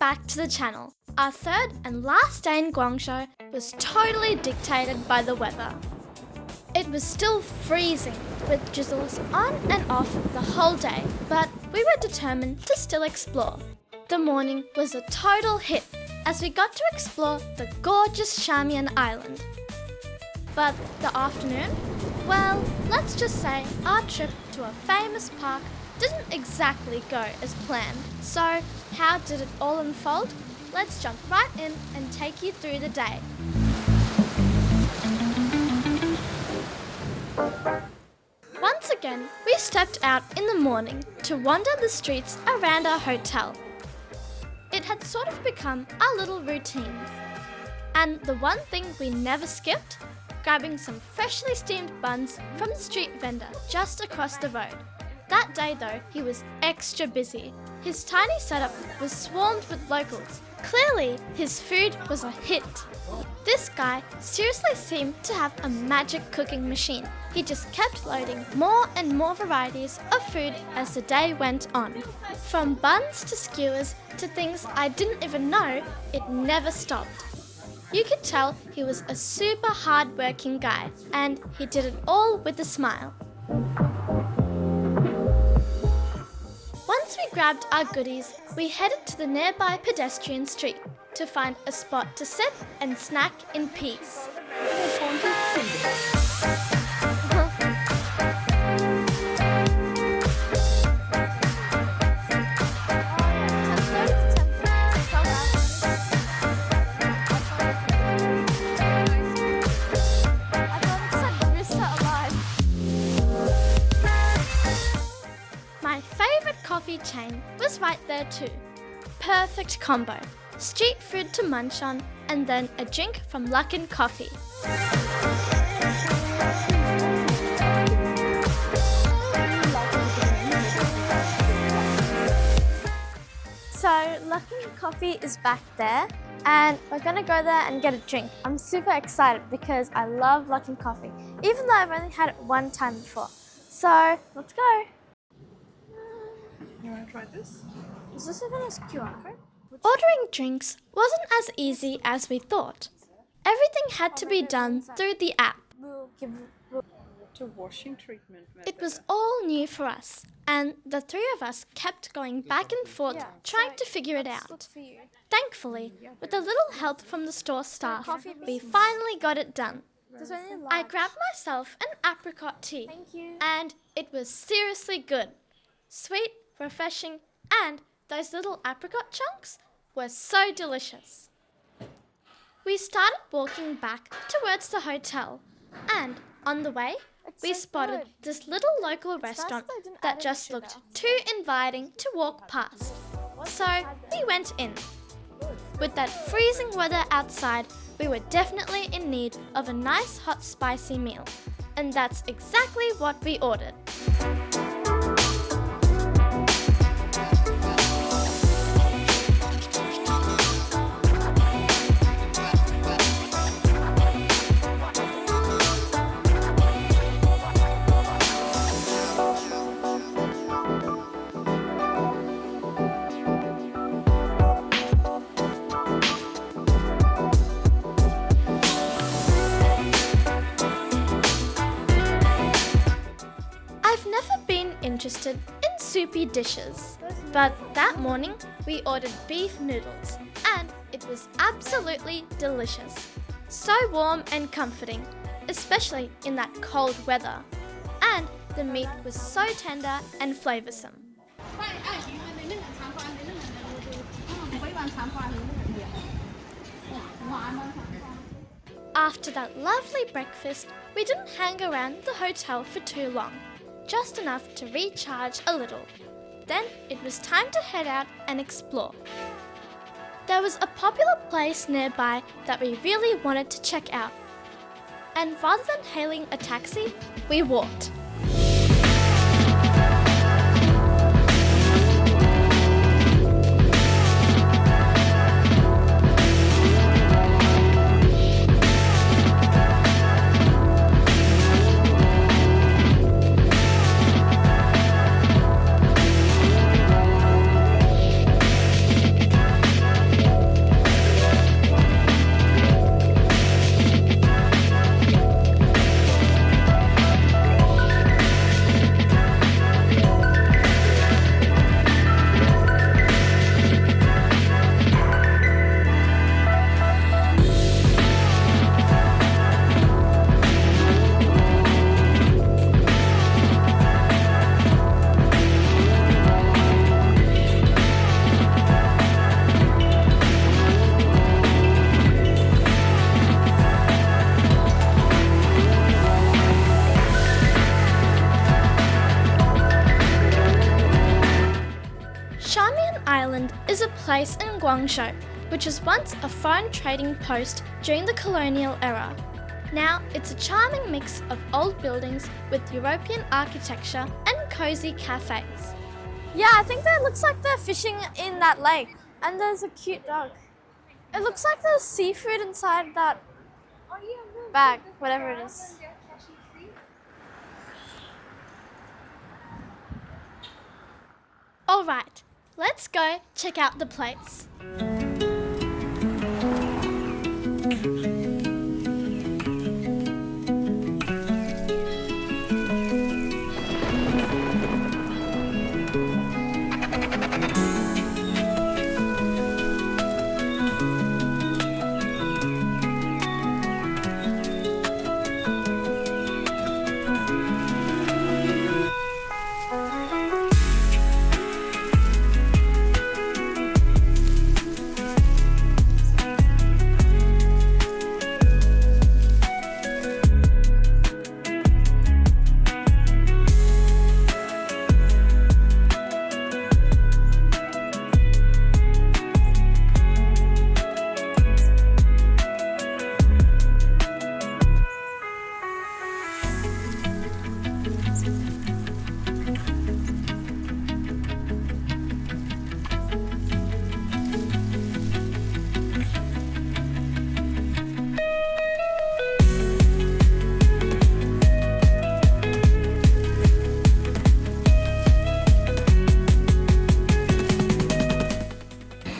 back to the channel. Our third and last day in Guangzhou was totally dictated by the weather. It was still freezing, with drizzles on and off the whole day, but we were determined to still explore. The morning was a total hit as we got to explore the gorgeous Shamian Island. But the afternoon? Well, let's just say our trip to a famous park didn't exactly go as planned. So, how did it all unfold? Let's jump right in and take you through the day. Once again, we stepped out in the morning to wander the streets around our hotel. It had sort of become our little routine. And the one thing we never skipped? Grabbing some freshly steamed buns from the street vendor just across the road. That day though, he was extra busy. His tiny setup was swarmed with locals. Clearly, his food was a hit. This guy seriously seemed to have a magic cooking machine. He just kept loading more and more varieties of food as the day went on. From buns to skewers to things I didn't even know, it never stopped. You could tell he was a super hard-working guy, and he did it all with a smile. Once we grabbed our goodies, we headed to the nearby pedestrian street to find a spot to sit and snack in peace. My favourite coffee chain was right there too. Perfect combo. Street food to munch on and then a drink from Luckin Coffee. So Luckin Coffee is back there and we're going to go there and get a drink. I'm super excited because I love Luckin Coffee, even though I've only had it one time before. So let's go. You want to try this? Is this even a QR code? Ordering drinks wasn't as easy as we thought. Everything had to be done through the app. It's a washing treatment. It was all new for us, and the three of us kept going back and forth trying to figure it out. Thankfully, with a little help from the store staff, we finally got it done. I grabbed myself an apricot tea, and it was seriously good. Sweet, refreshing, and those little apricot chunks were so delicious. We started walking back towards the hotel, and on the way, we spotted this little local restaurant that just looked too inviting to walk past. So we went in. With that freezing weather outside, we were definitely in need of a nice hot spicy meal, and that's exactly what we ordered. I've never been interested in soupy dishes, but that morning we ordered beef noodles and it was absolutely delicious. So warm and comforting, especially in that cold weather. And the meat was so tender and flavoursome. After that lovely breakfast, we didn't hang around the hotel for too long. Just enough to recharge a little. Then it was time to head out and explore. There was a popular place nearby that we really wanted to check out. And rather than hailing a taxi, we walked. place in Guangzhou, which was once a foreign trading post during the colonial era. Now it's a charming mix of old buildings with European architecture and cozy cafes. Yeah, I think that looks like they're fishing in that lake, and there's a cute dog. It looks like there's seafood inside that bag, whatever it is. Alright, let's go check out the place.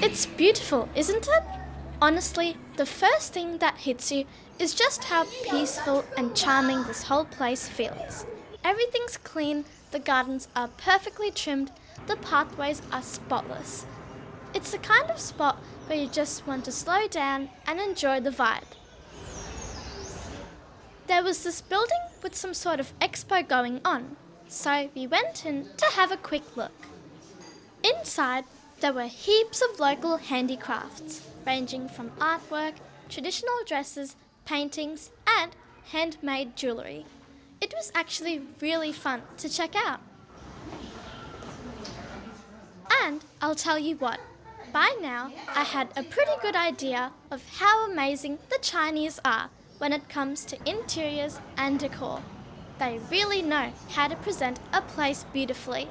It's beautiful, isn't it? Honestly, the first thing that hits you is just how peaceful and charming this whole place feels. Everything's clean, the gardens are perfectly trimmed, the pathways are spotless. It's the kind of spot where you just want to slow down and enjoy the vibe. There was this building with some sort of expo going on, so we went in to have a quick look. Inside, there were heaps of local handicrafts, ranging from artwork, traditional dresses, paintings, and handmade jewellery. It was actually really fun to check out. And I'll tell you what, by now I had a pretty good idea of how amazing the Chinese are when it comes to interiors and decor. They really know how to present a place beautifully.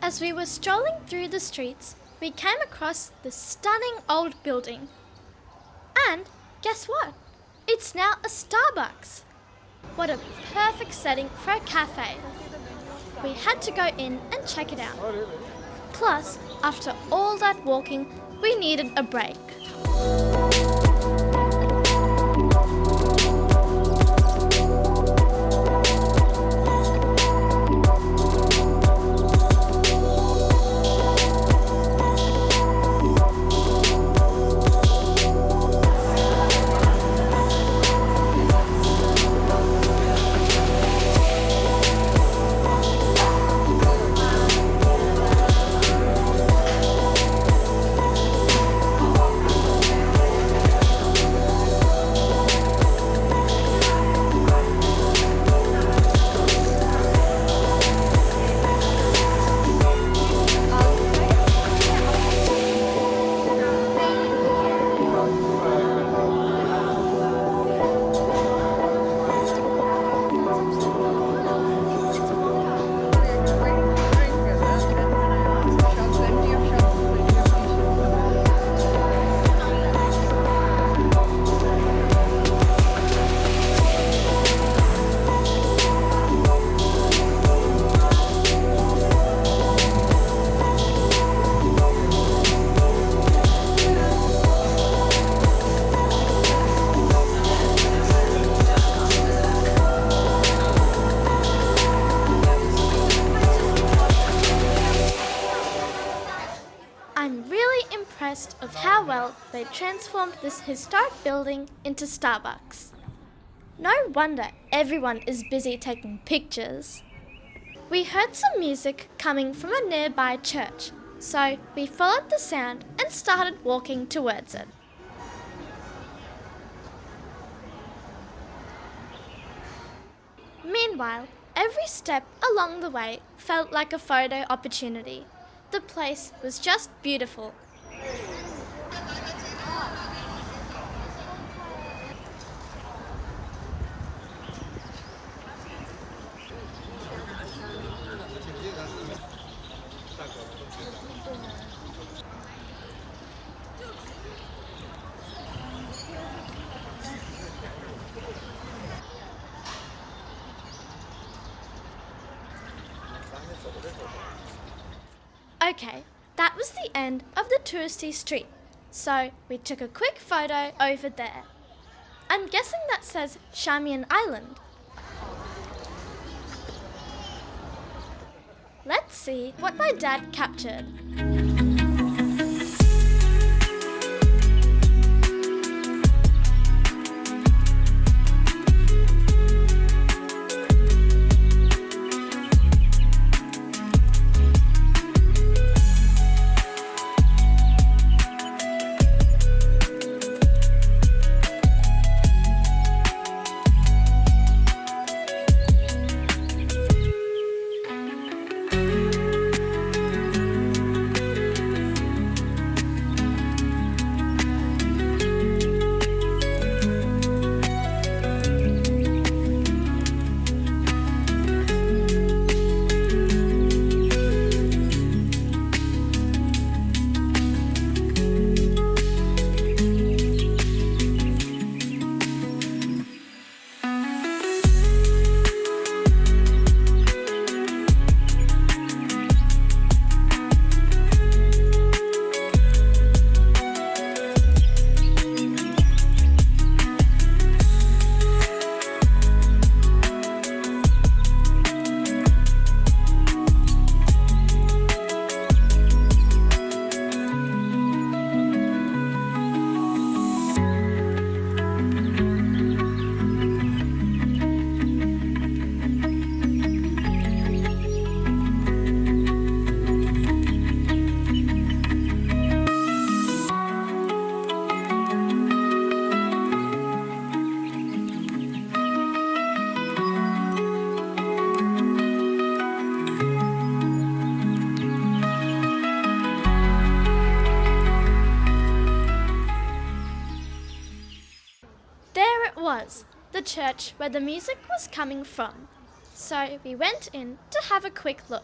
As we were strolling through the streets, we came across this stunning old building. And guess what? It's now a Starbucks. What a perfect setting for a cafe. We had to go in and check it out. Plus, after all that walking, we needed a break. they transformed this historic building into Starbucks. No wonder everyone is busy taking pictures. We heard some music coming from a nearby church, so we followed the sound and started walking towards it. Meanwhile, every step along the way felt like a photo opportunity. The place was just beautiful. Okay, that was the end of the touristy street, so we took a quick photo over there. I'm guessing that says Shamian Island. Let's see what my dad captured. Was the church where the music was coming from, so we went in to have a quick look.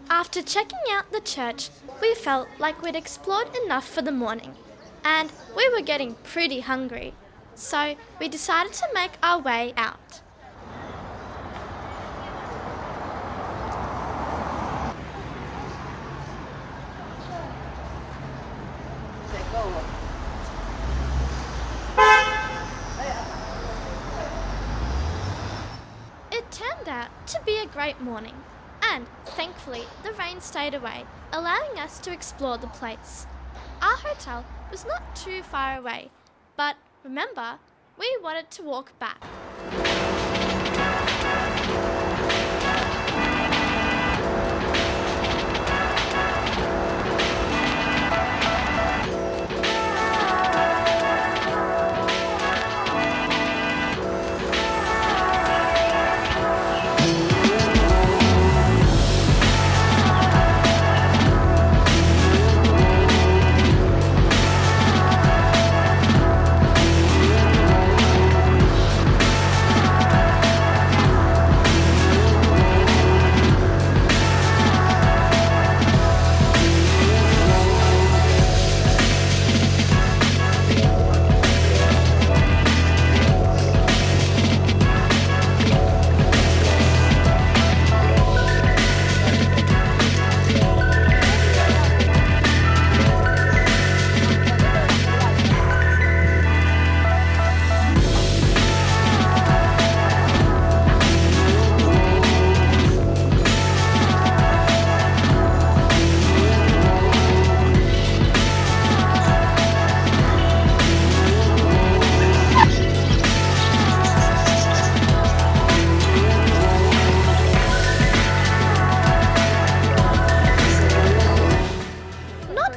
After checking out the church, we felt like we'd explored enough for the morning, and we were getting pretty hungry, so we decided to make our way out. It turned out to be a great morning, and Thankfully, the rain stayed away, allowing us to explore the place. Our hotel was not too far away, but remember, we wanted to walk back.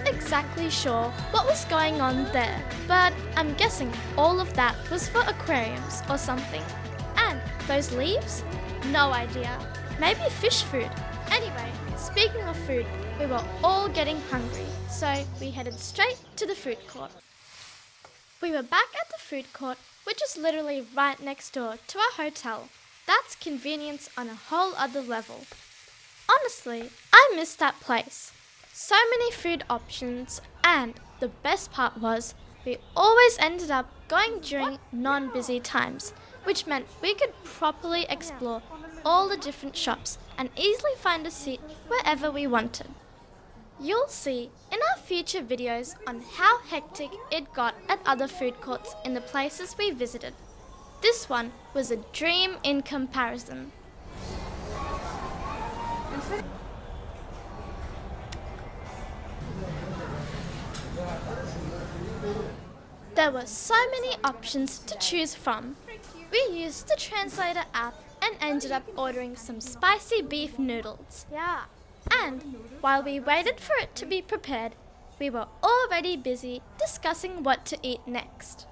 Exactly sure what was going on there, but I'm guessing all of that was for aquariums or something. And those leaves? No idea. Maybe fish food. Anyway, speaking of food, we were all getting hungry, so we headed straight to the food court. We were back at the food court, which is literally right next door to our hotel. That's convenience on a whole other level. Honestly, I miss that place. So many food options, and the best part was we always ended up going during non-busy times, which meant we could properly explore all the different shops and easily find a seat wherever we wanted. You'll see in our future videos on how hectic it got at other food courts in the places we visited. This one was a dream in comparison. There were so many options to choose from. We used the translator app and ended up ordering some spicy beef noodles. And while we waited for it to be prepared, we were already busy discussing what to eat next.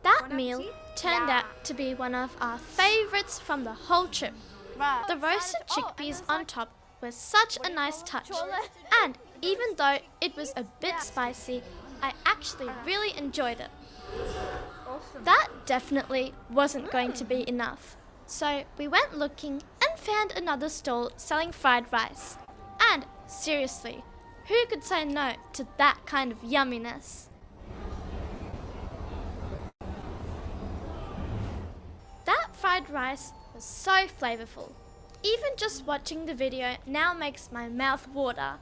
That meal turned out to be one of our favorites from the whole trip. The roasted chickpeas on top were such a nice touch, and even though it was a bit spicy, I actually really enjoyed it. That definitely wasn't going to be enough, so we went looking and found another stall selling fried rice. And seriously, who could say no to that kind of yumminess? That fried rice was so flavorful. Even just watching the video now makes my mouth water.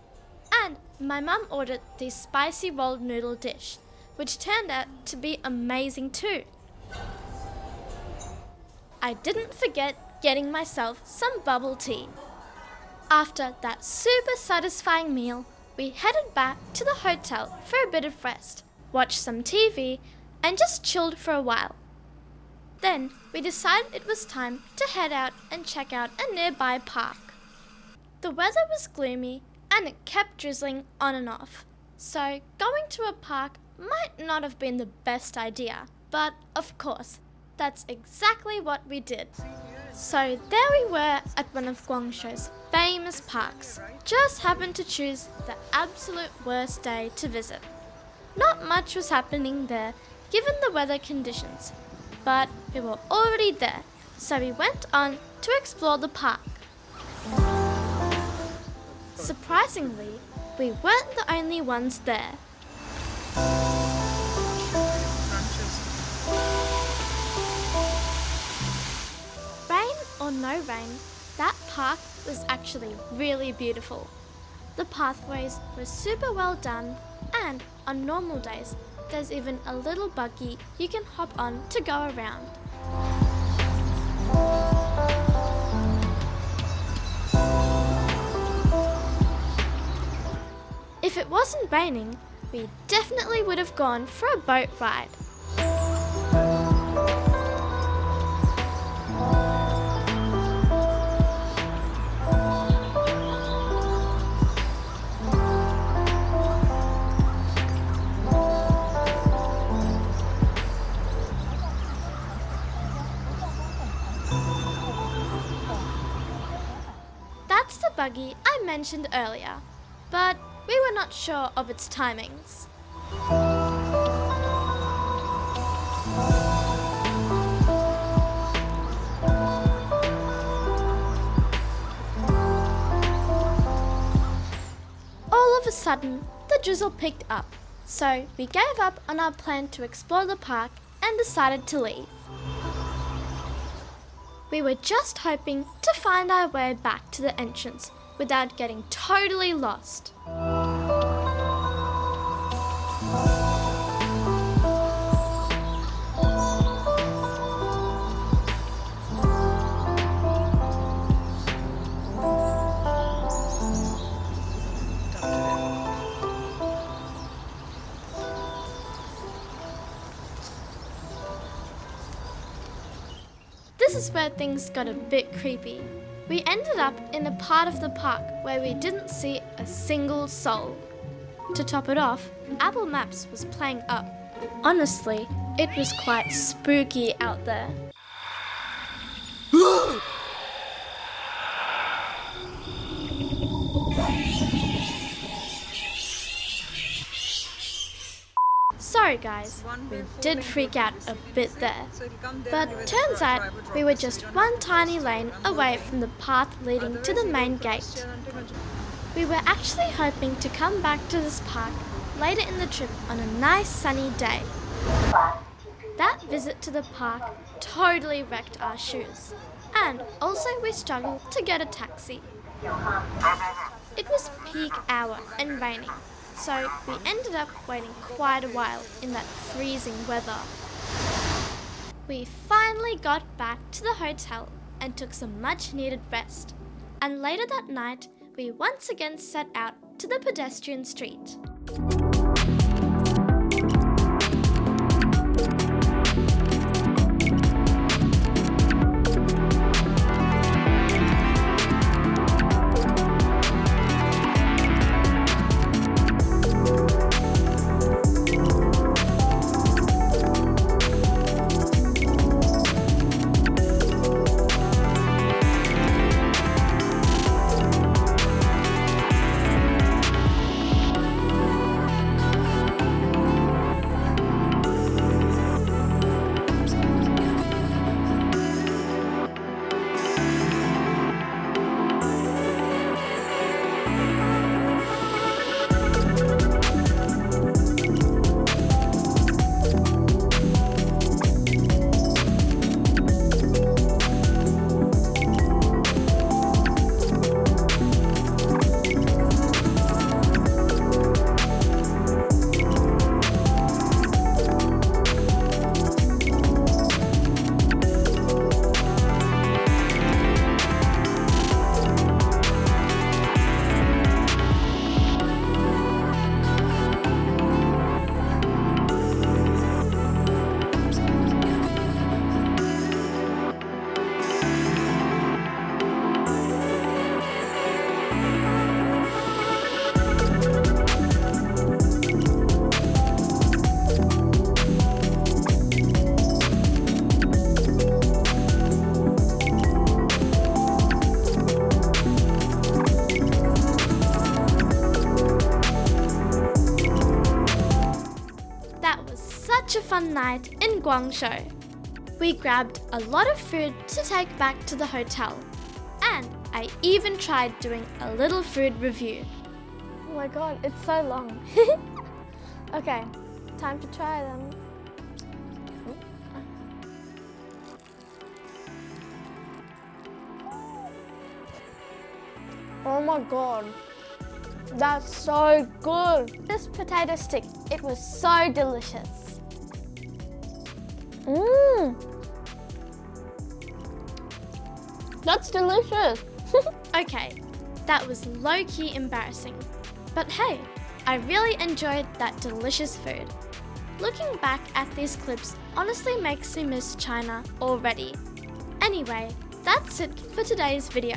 And my mum ordered the spicy rolled noodle dish, which turned out to be amazing too. I didn't forget getting myself some bubble tea. After that super satisfying meal, we headed back to the hotel for a bit of rest, watched some TV, and just chilled for a while. Then we decided it was time to head out and check out a nearby park. The weather was gloomy and it kept drizzling on and off, so going to a park might not have been the best idea, but of course, that's exactly what we did. So there we were at one of Guangzhou's famous parks. Just happened to choose the absolute worst day to visit. Not much was happening there given the weather conditions, but we were already there, so we went on to explore the park. Surprisingly, we weren't the only ones there. Rain or no rain, that park was actually really beautiful. The pathways were super well done, and on normal days, there's even a little buggy you can hop on to go around. If it wasn't raining, we definitely would have gone for a boat ride. That's the buggy I mentioned earlier, but we were not sure of its timings. All of a sudden, the drizzle picked up, so we gave up on our plan to explore the park and decided to leave. We were just hoping to find our way back to the entrance without getting totally lost. This is where things got a bit creepy. We ended up in a part of the park where we didn't see a single soul. To top it off, Apple Maps was playing up. Honestly, it was quite spooky out there. Sorry guys, we did freak out a bit there. But turns out we were just one tiny lane away from the path leading to the main gate. We were actually hoping to come back to this park later in the trip on a nice sunny day. That visit to the park totally wrecked our shoes. And also we struggled to get a taxi. It was peak hour and raining, so we ended up waiting quite a while in that freezing weather. We finally got back to the hotel and took some much needed rest. And later that night, we once again set out to the pedestrian street. Such a fun night in Guangzhou. We grabbed a lot of food to take back to the hotel, and I even tried doing a little food review. Oh my god, it's so long. Okay, time to try them. Oh my god, that's so good. This potato stick, it was so delicious. That's delicious. Okay, that was low-key embarrassing. But hey, I really enjoyed that delicious food. Looking back at these clips honestly makes me miss China already. Anyway, that's it for today's video.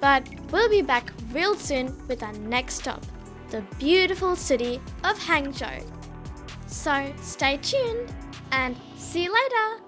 But we'll be back real soon with our next stop, the beautiful city of Hangzhou. So stay tuned and see you later!